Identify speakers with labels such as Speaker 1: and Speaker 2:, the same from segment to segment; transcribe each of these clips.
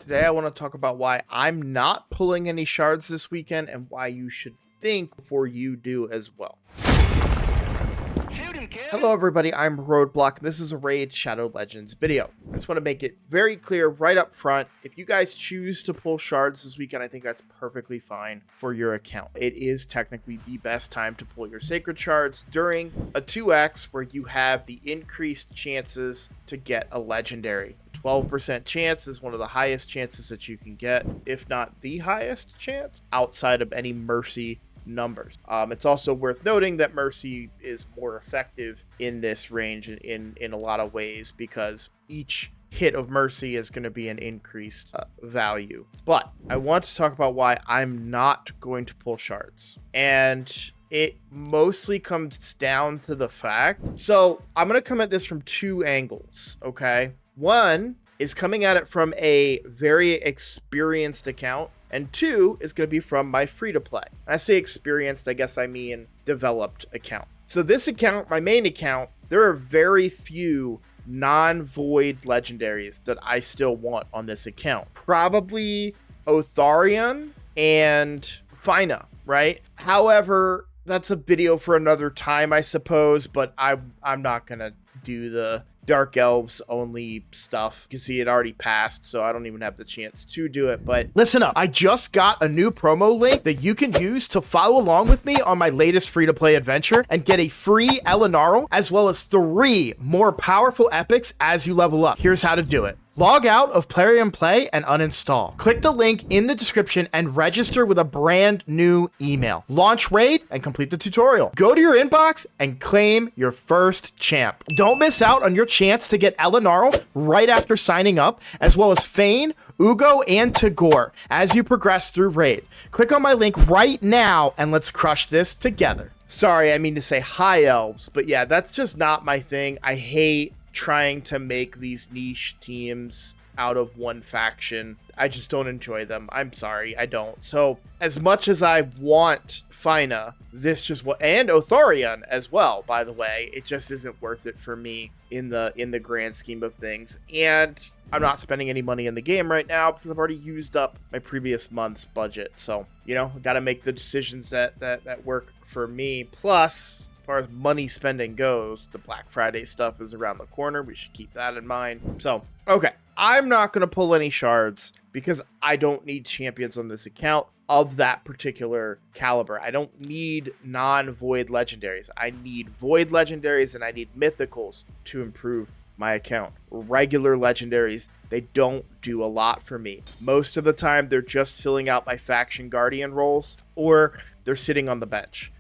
Speaker 1: Today I want to talk about why I'm not pulling any shards this weekend and why you should think before you do as well. Hello everybody, I'm Roadblock. This is a Raid Shadow Legends video. I just want to make it very clear right up front. If you guys choose to pull shards this weekend, I think that's perfectly fine for your account. It is technically the best time to pull your Sacred Shards during a 2x where you have the increased chances to get a legendary. 12% chance is one of the highest chances that you can get, if not the highest chance, outside of any Mercy numbers. It's also worth noting that Mercy is more effective in this range in a lot of ways because each hit of Mercy is going to be an increased value. But I want to talk about why I'm not going to pull shards. And it mostly comes down to the fact. So I'm going to come at this from two angles, okay? One is coming at it from a very experienced account, and two is going to be from my free-to-play. When I say experienced, I guess I mean developed account. So this account, my main account, there are very few non-void legendaries that I still want on this account. Probably Otharion and Fayne, right? However, that's a video for another time, I suppose, but I'm not going to do the Dark Elves only stuff. You can see it already passed, so I don't even have the chance to do it. But listen up, I just got a new promo link that you can use to follow along with me on my latest free-to-play adventure and get a free Elenaril as well as 3 more powerful epics as you level up. Here's how to do it. Log out of Plarium Play and uninstall. Click the link in the description and register with a brand new email. Launch Raid and complete the tutorial. Go to your inbox and claim your first champ. Don't miss out on your chance to get Elenaril right after signing up, as well as Fayne, Uugo, and Tagoar as you progress through Raid. Click on my link right now and let's crush this together. Sorry, I mean to say high elves, but yeah, that's just not my thing. I hate trying to make these niche teams out of one faction. I just don't enjoy them. I'm sorry, I don't. So as much as I want Fayne, this just and Otharion as well, by the way, it just isn't worth it for me in the grand scheme of things. And I'm not spending any money in the game right now because I've already used up my previous month's budget. So, you know, got to make the decisions that work for me. Plus, as far as money spending goes, the Black Friday stuff is around the corner. We should keep that in mind. So, okay, I'm not going to pull any shards because I don't need champions on this account of that particular caliber. I don't need non-void legendaries. I need void legendaries and I need mythicals to improve my account. Regular legendaries, they don't do a lot for me. Most of the time, they're just filling out my faction guardian roles or they're sitting on the bench.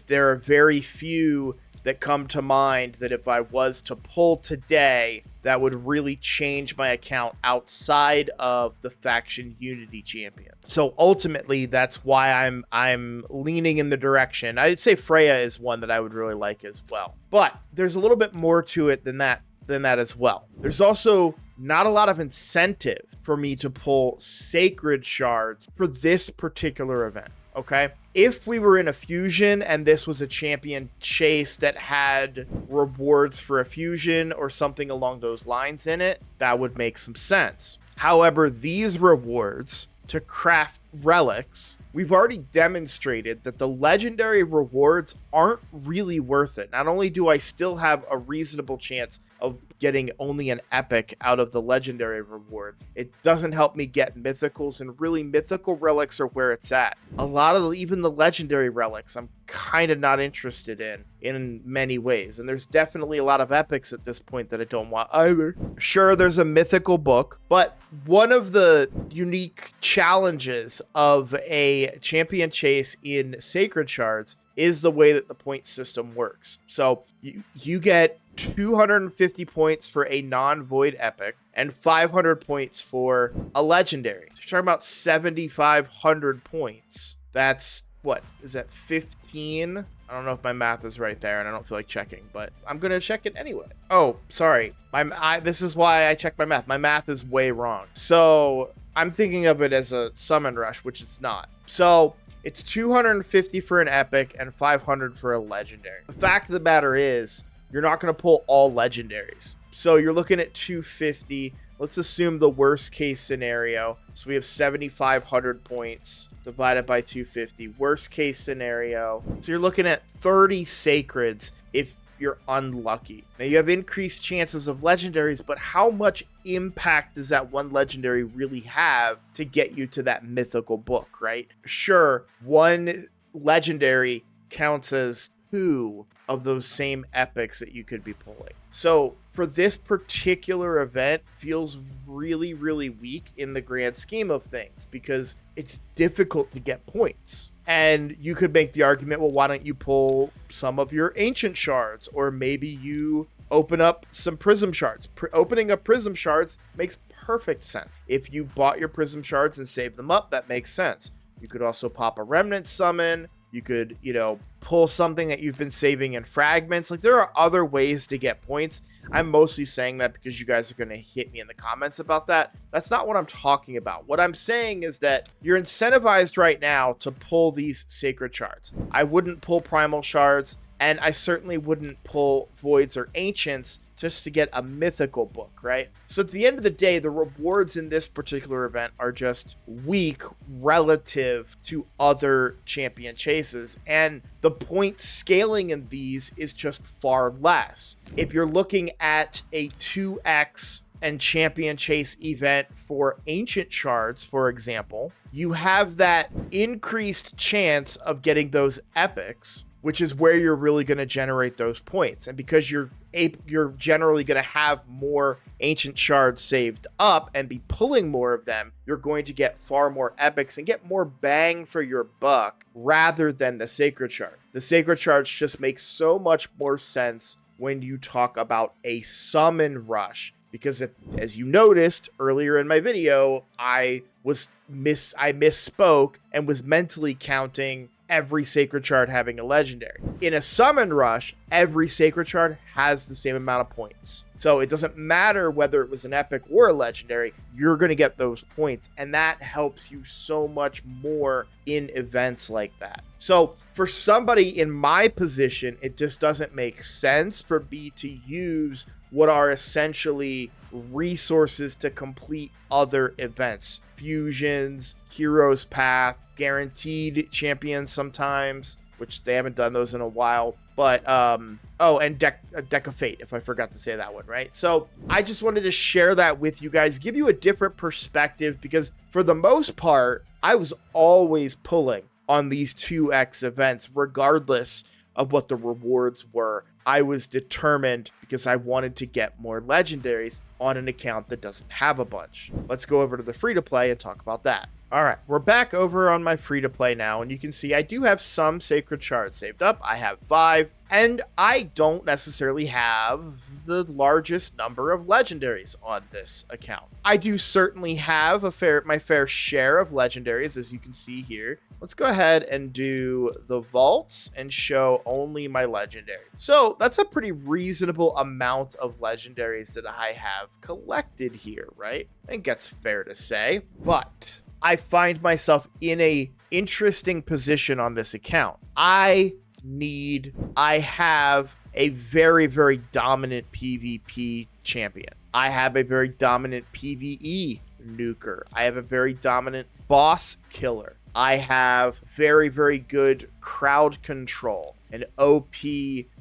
Speaker 1: There are very few that come to mind that if I was to pull today, that would really change my account outside of the faction unity champion. So ultimately, that's why I'm leaning in the direction. I'd say Freya is one that I would really like as well. But there's a little bit more to it than that as well. There's also not a lot of incentive for me to pull Sacred Shards for this particular event. Okay, if we were in a fusion and this was a champion chase that had rewards for a fusion or something along those lines in it, that would make some sense. However, these rewards to craft relics, we've already demonstrated that the legendary rewards aren't really worth it. Not only do I still have a reasonable chance of getting only an epic out of the legendary rewards, it doesn't help me get mythicals, and really mythical relics are where it's at. A lot of even the legendary relics I'm kind of not interested in many ways, and there's definitely a lot of epics at this point that I don't want either. Sure, there's a mythical book, but one of the unique challenges of a champion chase in Sacred Shards is the way that the point system works. So you get 250 points for a non-void epic and 500 points for a legendary. So you're talking about 7,500 points. That's what is that, 15? I don't know if my math is right there, and I don't feel like checking, but I'm gonna check it anyway. Oh, sorry, this is why I checked my math. My math is way wrong. So I'm thinking of it as a summon rush, which it's not. So it's 250 for an epic and 500 for a legendary. The fact of the matter is, you're not going to pull all legendaries. So you're looking at 250 let's assume the worst case scenario. So we have 7,500 points divided by 250. Worst case scenario. So you're looking at 30 sacreds if you're unlucky. Now you have increased chances of legendaries, but how much impact does that one legendary really have to get you to that mythical book, right? Sure, one legendary counts as 2 of those same epics that you could be pulling. So for this particular event, feels really, really weak in the grand scheme of things because it's difficult to get points. And you could make the argument, well, why don't you pull some of your ancient shards? Or maybe you open up some prism shards. Opening up prism shards makes perfect sense. If you bought your prism shards and saved them up, that makes sense. You could also pop a remnant summon. You could, pull something that you've been saving in fragments. Like, there are other ways to get points. I'm mostly saying that because you guys are going to hit me in the comments about that. That's not what I'm talking about. What I'm saying is that you're incentivized right now to pull these sacred shards. I wouldn't pull primal shards, and I certainly wouldn't pull voids or ancients just to get a mythical book, right? So at the end of the day, the rewards in this particular event are just weak relative to other champion chases, and the point scaling in these is just far less. If you're looking at a 2x and champion chase event for ancient shards, for example, you have that increased chance of getting those epics, which is where you're really going to generate those points. And because you're generally going to have more ancient shards saved up and be pulling more of them, you're going to get far more epics and get more bang for your buck rather than the sacred shard. The sacred shards just make so much more sense when you talk about a summon rush, because as you noticed earlier in my video, I misspoke and was mentally counting every sacred shard having a legendary. In a summon rush, every sacred shard has the same amount of points. So it doesn't matter whether it was an epic or a legendary, you're going to get those points. And that helps you so much more in events like that. So for somebody in my position, it just doesn't make sense for me to use what are essentially resources to complete other events. Fusions, Hero's Path, guaranteed champions sometimes, which they haven't done those in a while. But, and Deck of Fate, if I forgot to say that one, right? So I just wanted to share that with you guys, give you a different perspective, because for the most part, I was always pulling on these 2x events, regardless of what the rewards were. I was determined because I wanted to get more legendaries on an account that doesn't have a bunch. Let's go over to the free-to-play and talk about that. All right, we're back over on my free-to-play now, and you can see I do have some sacred shards saved up. I have 5, and I don't necessarily have the largest number of legendaries on this account. I do certainly have my fair share of legendaries, as you can see here. Let's go ahead and do the vaults and show only my legendary. So that's a pretty reasonable amount of legendaries that I have collected here, right? I think that's fair to say, but I find myself in a interesting position on this account. I have a very, very dominant PvP champion. I have a very dominant PvE nuker. I have a very dominant boss killer. I have very, very good crowd control, an OP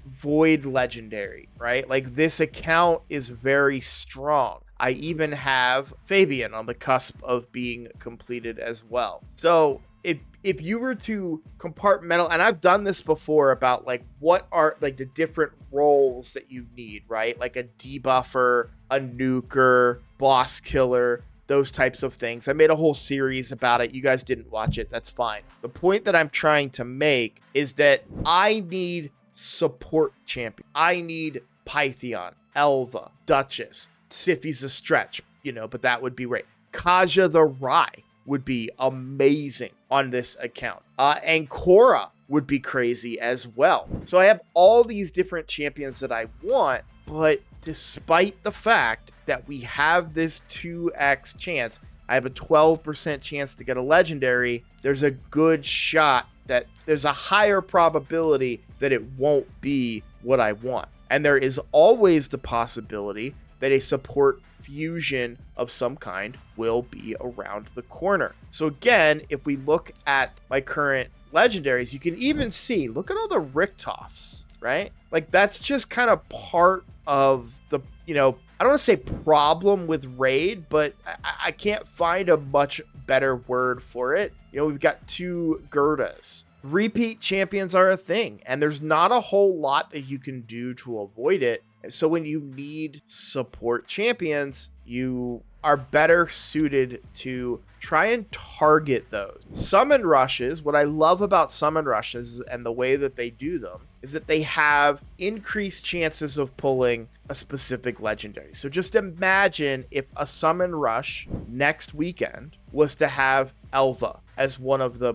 Speaker 1: void legendary, right? Like, this account is very strong. I even have Fabian on the cusp of being completed as well. So if you were to compartmentalize, and I've done this before about like what are like the different roles that you need, right? Like a debuffer, a nuker, boss killer, those types of things. I made a whole series about it. You guys didn't watch it. That's fine. The point that I'm trying to make is that I need support champion. I need Pythion, Elva, Duchess. Siffi's a stretch, but that would be great. Kaja the Rye would be amazing on this account. And Korra would be crazy as well. So I have all these different champions that I want, but despite the fact that we have this 2x chance, I have a 12% chance to get a legendary, there's a good shot that there's a higher probability that it won't be what I want. And there is always the possibility that a support fusion of some kind will be around the corner. So again, if we look at my current legendaries, you can even see, look at all the Richtoffs, right? Like that's just kind of part of the, I don't want to say problem with Raid, but I can't find a much better word for it. We've got 2 Gerdas. Repeat champions are a thing, and there's not a whole lot that you can do to avoid it. So when you need support champions, you are better suited to try and target those. Summon rushes, what I love about summon rushes and the way that they do them is that they have increased chances of pulling a specific legendary. So just imagine if a summon rush next weekend was to have Elva as one of the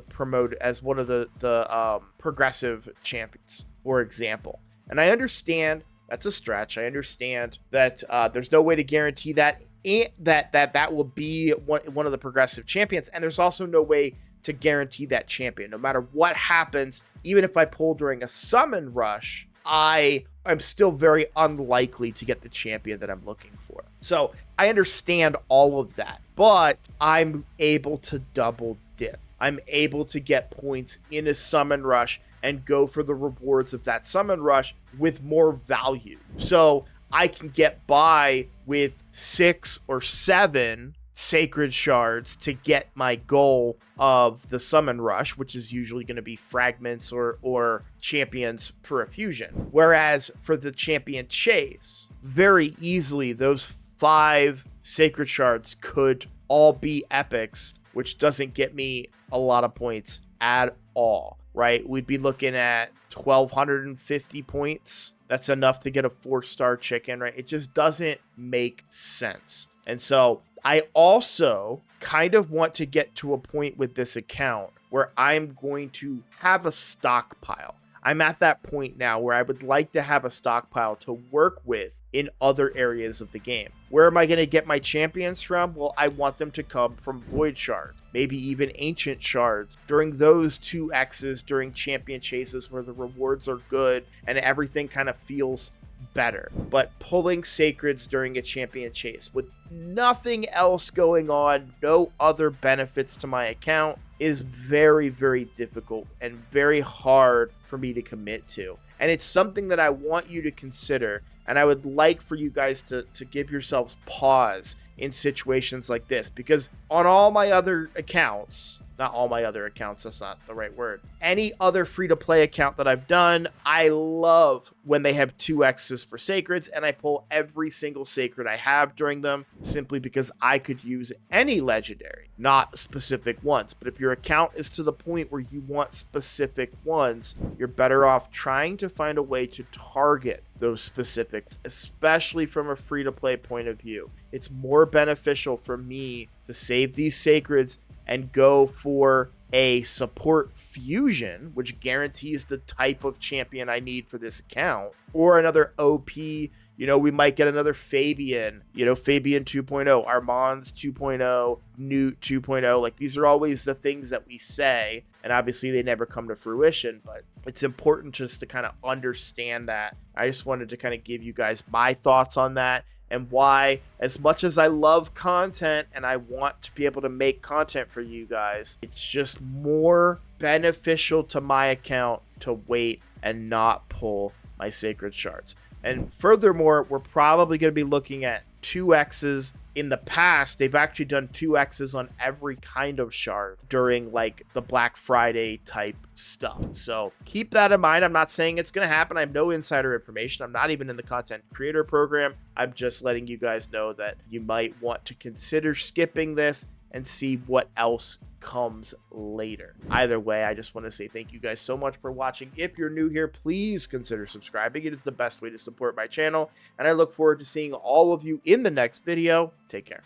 Speaker 1: progressive champions, for example. And I understand that's a stretch. I understand that there's no way to guarantee that that will be one of the progressive champions, and there's also no way to guarantee that champion. No matter what happens, even if I pull during a summon rush, I'm still very unlikely to get the champion that I'm looking for. So I understand all of that, but I'm able to double dip. I'm able to get points in a summon rush and go for the rewards of that summon rush with more value. So I can get by with 6 or 7 Sacred Shards to get my goal of the summon rush, which is usually going to be fragments or champions for a fusion. Whereas for the champion chase, very easily those 5 Sacred Shards could all be epics, which doesn't get me a lot of points at all, right? We'd be looking at 1,250 points. That's enough to get a 4-star chicken, right? It just doesn't make sense. And so I also kind of want to get to a point with this account where I'm going to have a stockpile. I'm at that point now where I would like to have a stockpile to work with in other areas of the game. Where am I going to get my champions from? Well, I want them to come from Void Shard, maybe even Ancient Shards. During those 2 X's, during champion chases where the rewards are good and everything kind of feels better. But pulling Sacreds during a champion chase with nothing else going on, no other benefits to my account, is very, very difficult and very hard for me to commit to. And it's something that I want you to consider, and I would like for you guys to give yourselves pause in situations like this, because on all my other accounts, not all my other accounts, that's not the right word, any other free-to-play account that I've done, I love when they have 2 X's for Sacreds, and I pull every single Sacred I have during them, simply because I could use any legendary, not specific ones. But if your account is to the point where you want specific ones, you're better off trying to find a way to target those specifics, especially from a free-to-play point of view. It's more beneficial for me to save these Sacreds and go for a support fusion, which guarantees the type of champion I need for this account, or another OP. We might get another Fabian, Fabian 2.0, Armand's 2.0, Newt 2.0. Like, these are always the things that we say, and obviously they never come to fruition, but it's important just to kind of understand that. I just wanted to kind of give you guys my thoughts on that, and why, as much as I love content and I want to be able to make content for you guys, it's just more beneficial to my account to wait and not pull my Sacred Shards. And furthermore, we're probably going to be looking at 2 X's. In the past, they've actually done 2 X's on every kind of shard during like the Black Friday type stuff. So keep that in mind. I'm not saying it's going to happen. I have no insider information. I'm not even in the content creator program. I'm just letting you guys know that you might want to consider skipping this and see what else comes later. Either way, I just want to say thank you guys so much for watching. If you're new here, please consider subscribing. It is the best way to support my channel, and I look forward to seeing all of you in the next video. Take care.